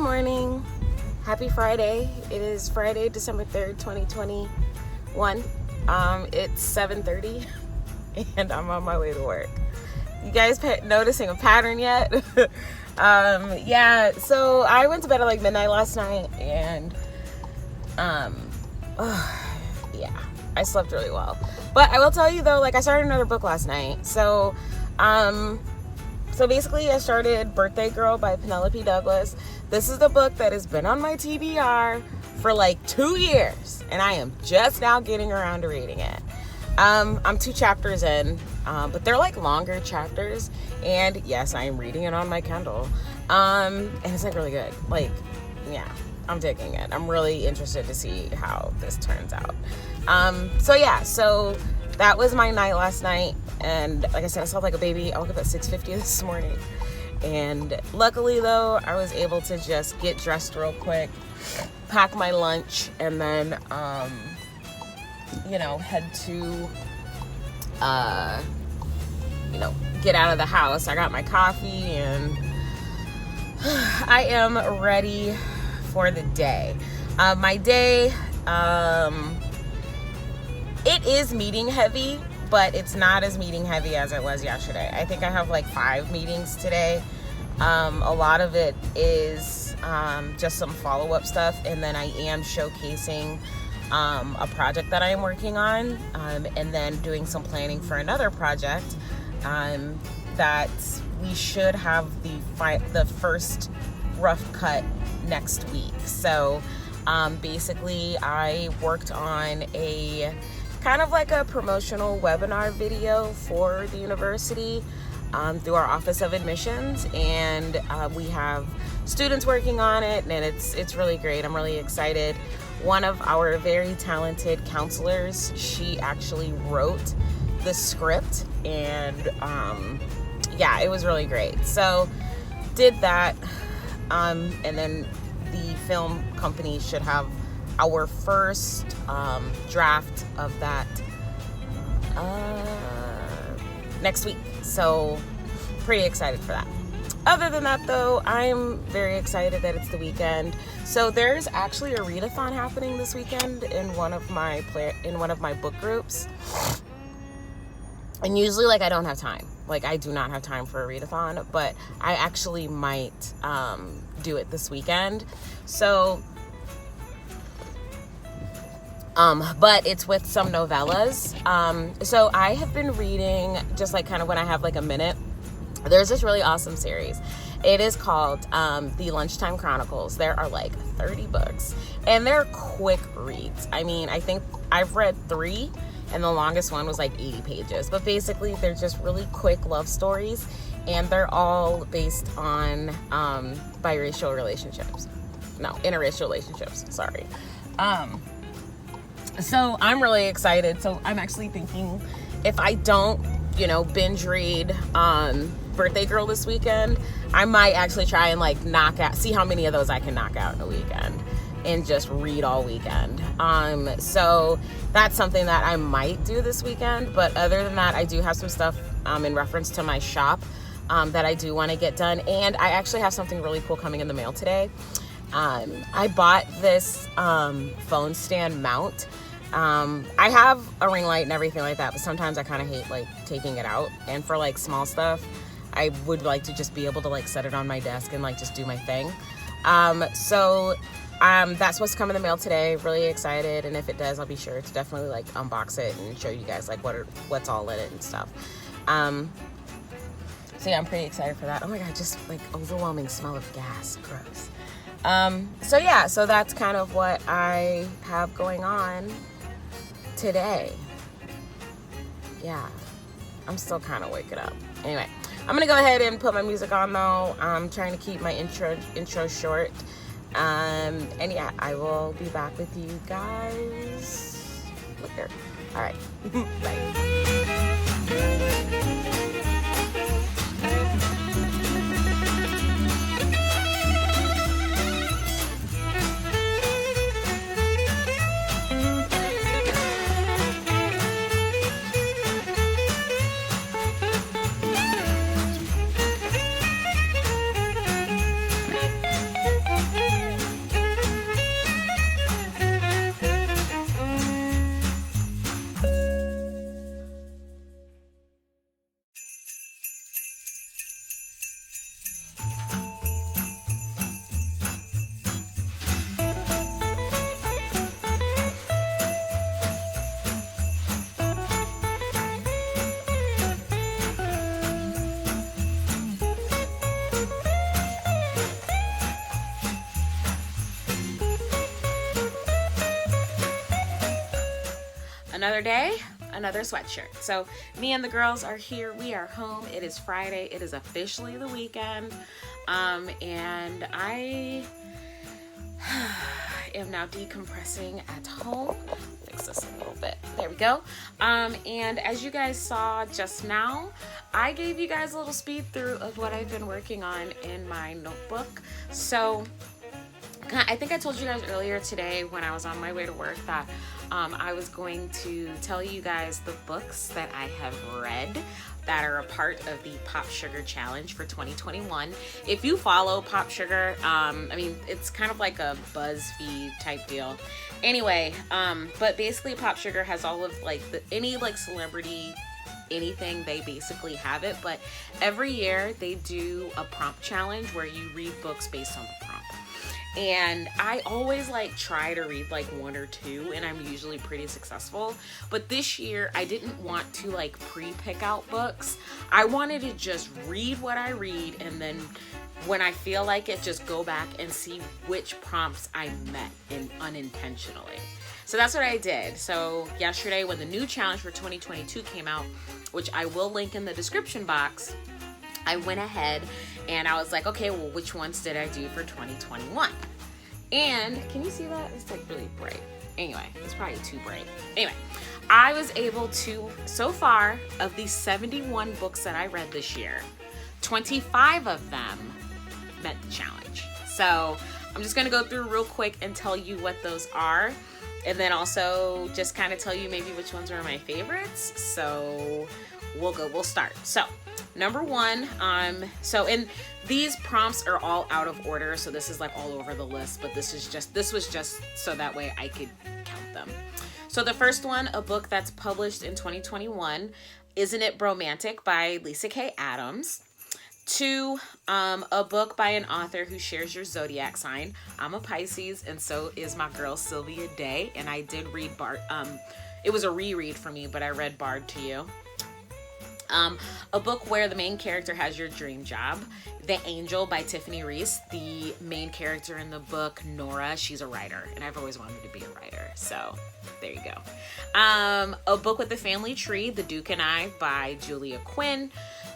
morning. Happy Friday. It is Friday, December 3rd, 2021. It's 7:30 and I'm on my way to work. You guys noticing a pattern yet? Yeah, so I went to bed at like midnight last night and yeah, I slept really well. But I will tell you though, like I started another book last night. So basically I started Birthday Girl by Penelope Douglas. This is the book that has been on my TBR for like 2 years, and I am just now getting around to reading it. I'm 2 chapters in, but they're like longer chapters, and yes, I am reading it on my Kindle. And it's like really good. Like, yeah, I'm digging it. I'm really interested to see how this turns out. So that was my night last night, and like I said, I slept like a baby. I woke up at 6:50 this morning, and luckily though, I was able to just get dressed real quick, pack my lunch, and then head to get out of the house. I got my coffee and I am ready for the day. My day, it is meeting heavy, but it's not as meeting heavy as it was yesterday. I think I have like 5 meetings today. A lot of it is just some follow-up stuff, and then I am showcasing a project that I am working on, and then doing some planning for another project that we should have the first rough cut next week. So basically I worked on a kind of like a promotional webinar video for the university through our Office of Admissions, and we have students working on it, and it's really great. I'm really excited. One of our very talented counselors, she actually wrote the script, and yeah, it was really great. So did that, and then the film company should have our first draft of that next week. So pretty excited for that. Other than that though, I'm very excited that it's the weekend. So there's actually a readathon happening this weekend in one of my book groups. And usually like I don't have time. Like I do not have time for a readathon, but I actually might do it this weekend. So but it's with some novellas. So I have been reading just like kind of when I have like a minute. There's this really awesome series. It is called The Lunchtime Chronicles. There are like 30 books, and they're quick reads. I mean, I think I've read 3, and the longest one was like 80 pages. But basically, they're just really quick love stories, and they're all based on interracial relationships. Sorry. So I'm really excited. So I'm actually thinking if I don't, binge read Birthday Girl this weekend, I might actually try and like see how many of those I can knock out in a weekend and just read all weekend. So that's something that I might do this weekend. But other than that, I do have some stuff in reference to my shop that I do want to get done. And I actually have something really cool coming in the mail today. I bought this phone stand mount. I have a ring light and everything like that, but sometimes I kind of hate like taking it out. And for like small stuff, I would like to just be able to like set it on my desk and like just do my thing. So that's supposed to come in the mail today. Really excited, and if it does, I'll be sure to definitely like unbox it and show you guys like what's all in it and stuff. So yeah, I'm pretty excited for that. Oh my god, just like overwhelming smell of gas. Gross. So that's kind of what I have going on today. Yeah, I'm still kind of waking up. Anyway, I'm gonna go ahead and put my music on though. I'm trying to keep my intro short. And yeah, I will be back with you guys later. All right, bye. Another day, another sweatshirt. So me and the girls are here. We are home. It is Friday. It is officially the weekend. And I am now decompressing at home. Fix this a little bit. There we go. And as you guys saw just now, I gave you guys a little speed through of what I've been working on in my notebook. So I think I told you guys earlier today when I was on my way to work that I was going to tell you guys the books that I have read that are a part of the PopSugar Challenge for 2021. If you follow PopSugar, I mean, it's kind of like a BuzzFeed type deal. Anyway, but basically PopSugar has all of like any like celebrity anything, they basically have it. But every year they do a prompt challenge where you read books based on the prompt. And I always like try to read like one or two, and I'm usually pretty successful. But this year I didn't want to like pre-pick out books. I wanted to just read what I read, and then when I feel like it, just go back and see which prompts I met unintentionally. So that's what I did. So yesterday when the new challenge for 2022 came out, which I will link in the description box, I went ahead and I was like, okay, well, which ones did I do for 2021? And can you see that? It's like really bright. Anyway, it's probably too bright. Anyway, I was able to, so far of these 71 books that I read this year, 25 of them met the challenge. So I'm just gonna go through real quick and tell you what those are. And then also just kind of tell you maybe which ones are my favorites. So we'll start. So number one, and these prompts are all out of order, so this is like all over the list, but this was just so that way I could count them. So the first one, a book that's published in 2021, Isn't It Bromantic by Lyssa K. Adams. 2, a book by an author who shares your zodiac sign. I'm a Pisces, and so is my girl Sylvia Day, and I did read Bard. It was a reread for me, but I read Bard to you. A book where the main character has your dream job. The Angel by Tiffany Reisz. The main character in the book, Nora, she's a writer, and I've always wanted to be a writer, so there you go. A book with the family tree, The Duke and I by Julia Quinn.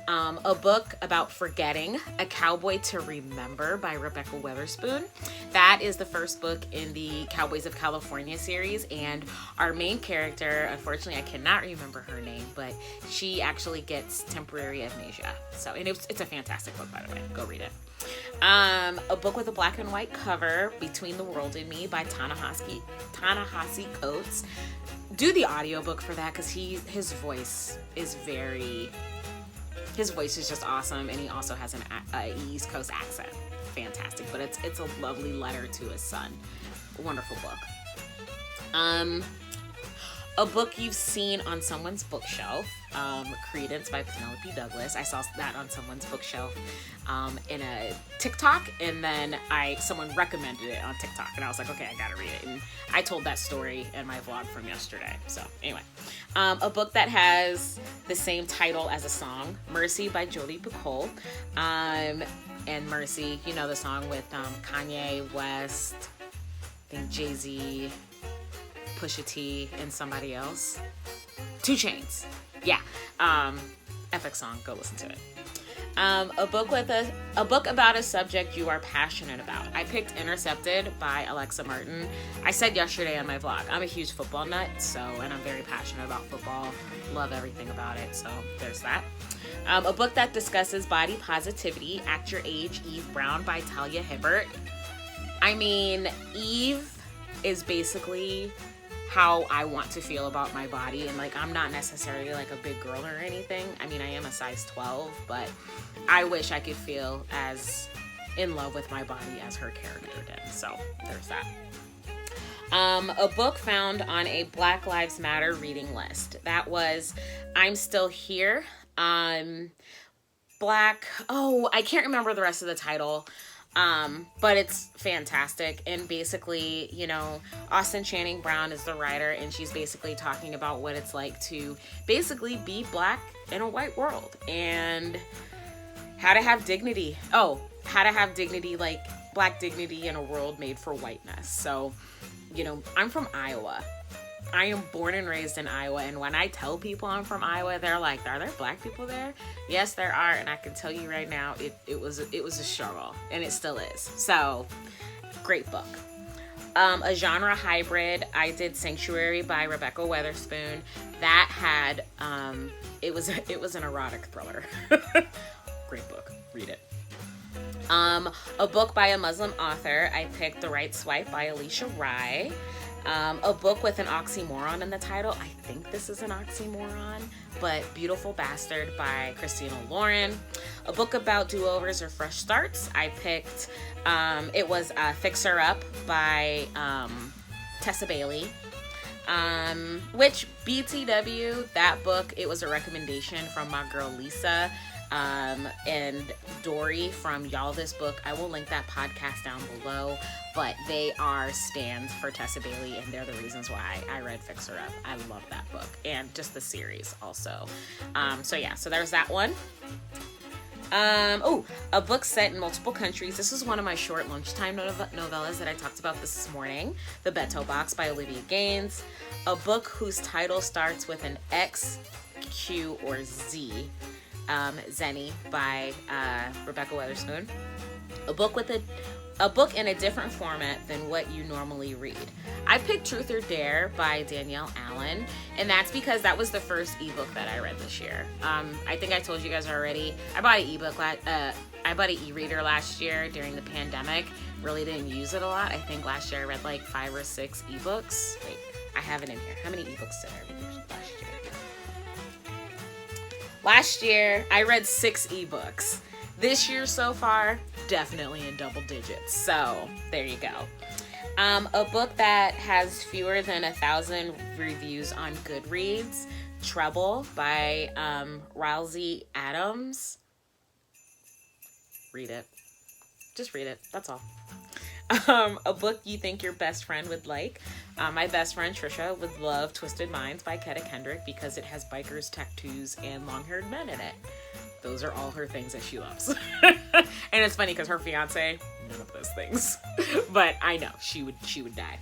A book about forgetting, A Cowboy to Remember by Rebekah Weatherspoon. That is the first book in the Cowboys of California series, and our main character, unfortunately I cannot remember her name, but she actually gets temporary amnesia. So, and it's a fantastic book, by the way. Go read it. A book with a black and white cover, Between the World and Me by Ta-Nehisi Coates. Do the audiobook for that because his voice is just awesome, and he also has an East Coast accent. Fantastic, but it's a lovely letter to his son. Wonderful book. A book you've seen on someone's bookshelf, Credence by Penelope Douglas. I saw that on someone's bookshelf in a TikTok, and then someone recommended it on TikTok, and I was like, okay, I gotta read it. And I told that story in my vlog from yesterday. So anyway, a book that has the same title as a song, Mercy by Jodi Picoult. And Mercy, you know the song with Kanye West, I think Jay-Z, Pusha T, and somebody else. 2 Chainz. Yeah. Epic song. Go listen to it. A book about a subject you are passionate about. I picked Intercepted by Alexa Martin. I said yesterday on my vlog, I'm a huge football nut, and I'm very passionate about football. Love everything about it, so there's that. A book that discusses body positivity, Act Your Age, Eve Brown by Talia Hibbert. I mean, Eve is basically how I want to feel about my body, and like I'm not necessarily like a big girl or anything. I mean, I am a size 12, but I wish I could feel as in love with my body as her character did. So there's that. A book found on a Black Lives Matter reading list. That was I'm Still Here. I can't remember the rest of the title. But it's fantastic. And basically, you know, Austin Channing Brown is the writer, and she's basically talking about what it's like to basically be black in a white world and how to have dignity. How to have dignity, like black dignity in a world made for whiteness. So, you know, I'm from Iowa, I am born and raised in Iowa, and when I tell people I'm from Iowa, they're like, are there black people there? Yes, there are, and I can tell you right now, it was a struggle, and it still is. So, great book. A genre hybrid, I did Sanctuary by Rebekah Weatherspoon. That had, it was an erotic thriller. Great book, read it. A book by a Muslim author, I picked The Right Swipe by Alisha Rai. A book with an oxymoron in the title. I think this is an oxymoron, but Beautiful Bastard by Christina Lauren. A book about do-overs or fresh starts. I picked, it was Fix Her Up by Tessa Bailey. Which BTW, that book, it was a recommendation from my girl Lyssa and Dory from Y'all This Book. I will link that podcast down below, but they are stands for Tessa Bailey, and they're the reasons why I read Fix Her Up. I love that book, and just the series also. So yeah, so there's that one. A book set in multiple countries. This is one of my short lunchtime novellas that I talked about this morning. The Bento Box by Olivia Gaines. A book whose title starts with an X, Q, or Z. Xeni by Rebekah Weatherspoon. A book in a different format than what you normally read. I picked Truth or Dare by Danielle Allen, and that's because that was the first ebook that I read this year. I think I told you guys already. I bought an ebook. I bought an e-reader last year during the pandemic. Really didn't use it a lot. I think last year I read like 5 or 6 ebooks. Wait, I have it in here. How many ebooks did I read last year? Last year I read 6 ebooks. This year so far, definitely in double digits. So there you go. A book that has fewer than 1,000 reviews on Goodreads, Treble by Rilzy Adams. Read it. Just read it. That's all. A book you think your best friend would like. My best friend Trisha would love Twisted Minds by Keta Kendric because it has bikers, tattoos, and long-haired men in it. Those are all her things that she loves. And it's funny because her fiance, none of those things. But I know, she would die.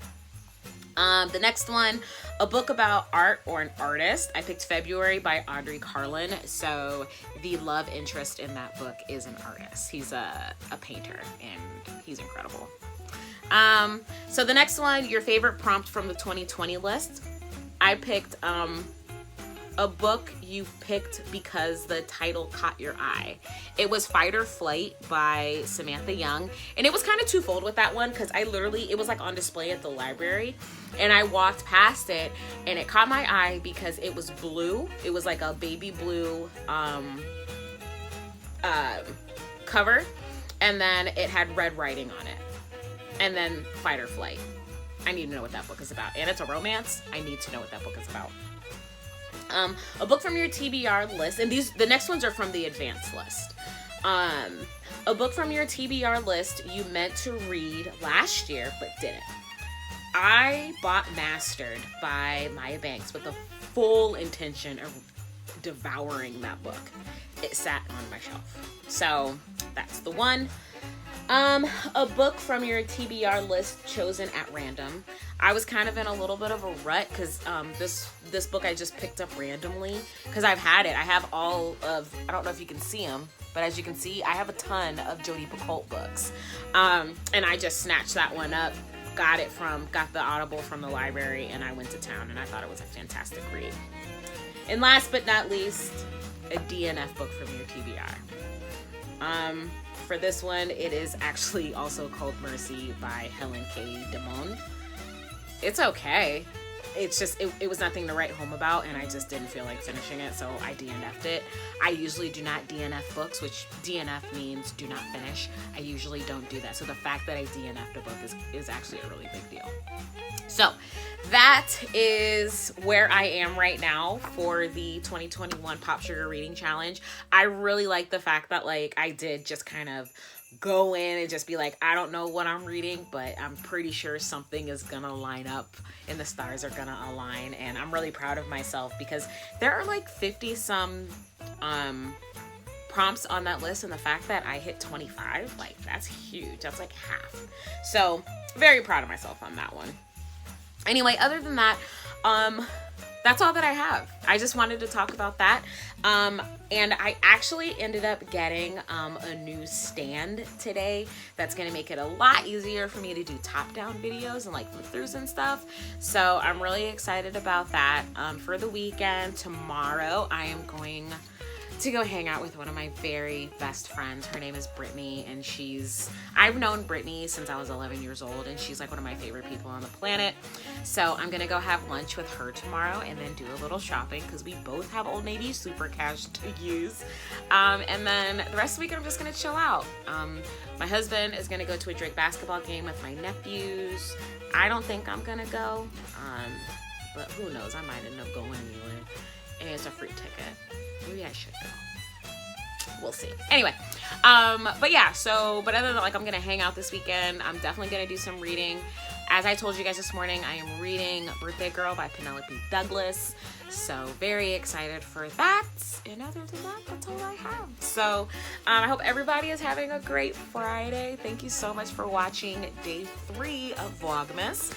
The next one, a book about art or an artist. I picked February by Audrey Carlan. So the love interest in that book is an artist. He's a painter and he's incredible. So the next one, your favorite prompt from the 2020 list. I picked a book you picked because the title caught your eye. It was Fight or Flight by Samantha Young. And it was kind of twofold with that one because it was like on display at the library. And I walked past it and it caught my eye because it was blue. It was like a baby blue cover. And then it had red writing on it. And then Fight or Flight. I need to know what that book is about. And it's a romance. I need to know what that book is about. A book from your TBR list, and the next ones are from the advanced list. A book from your TBR list you meant to read last year but didn't. I bought Mastered by Maya Banks with the full intention of devouring that book. It sat on my shelf. So that's the one. A book from your TBR list chosen at random. I was kind of in a little bit of a rut because this book I just picked up randomly because I've had it. I have all of, I don't know if you can see them, but as you can see, I have a ton of Jodi Picoult books. And I just snatched that one up, got the Audible from the library, and I went to town and I thought it was a fantastic read. And last but not least, a DNF book from your TBR. For this one, it is actually also called Mercy by Helen K. Damon. It's okay. It's just, it was nothing to write home about, and I just didn't feel like finishing it, so I DNF'd it. I usually do not DNF books, which DNF means do not finish. I usually don't do that, so the fact that I DNF'd a book is actually a really big deal. So that is where I am right now for the 2021 PopSugar Reading Challenge. I really like the fact that I did just kind of go in and just be like, I don't know what I'm reading, but I'm pretty sure something is gonna line up and the stars are gonna align, and I'm really proud of myself because there are 50 some prompts on that list, and the fact that I hit 25, that's huge. That's half. So very proud of myself on that one. Anyway, other than that, That's all that I have. I just wanted to talk about that. And I actually ended up getting a new stand today that's gonna make it a lot easier for me to do top-down videos and like flip-throughs and stuff. So I'm really excited about that. For the weekend, tomorrow, I am going to go hang out with one of my very best friends. Her name is Brittany, and I've known Brittany since I was 11 years old, and she's like one of my favorite people on the planet. So I'm gonna go have lunch with her tomorrow and then do a little shopping because we both have Old Navy super cash to use. And then the rest of the week I'm just gonna chill out. My husband is gonna go to a Drake basketball game with my nephews. I don't think I'm gonna go, but who knows, I might end up going anyway. And it's a free ticket. Maybe I should go. We'll see. Anyway, but yeah, but other than like, I'm gonna hang out this weekend. I'm definitely gonna do some reading. As I told you guys this morning, I am reading Birthday Girl by Penelope Douglas. So very excited for that. And other than that, that's all I have. So I hope everybody is having a great Friday. Thank you so much for watching day 3 of Vlogmas.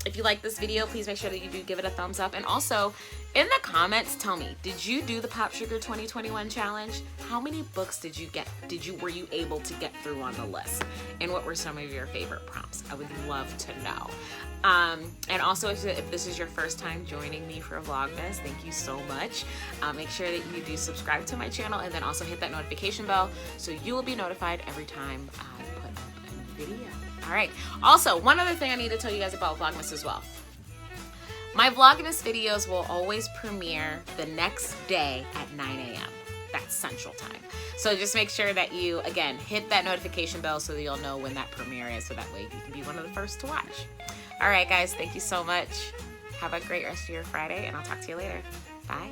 If you like this video, please make sure that you do give it a thumbs up. And also, in the comments, tell me, did you do the PopSugar 2021 challenge? How many books were you able to get through on the list? And what were some of your favorite prompts? I would love to know. And also, if this is your first time joining me for Vlogmas, thank you so much. Make sure that you do subscribe to my channel and then also hit that notification bell so you will be notified every time I put up a video. All right. Also, one other thing I need to tell you guys about Vlogmas as well. My Vlogmas videos will always premiere the next day at 9 a.m. That's Central Time. So just make sure that you, again, hit that notification bell so that you'll know when that premiere is, so that way you can be one of the first to watch. All right, guys, thank you so much. Have a great rest of your Friday, and I'll talk to you later. Bye.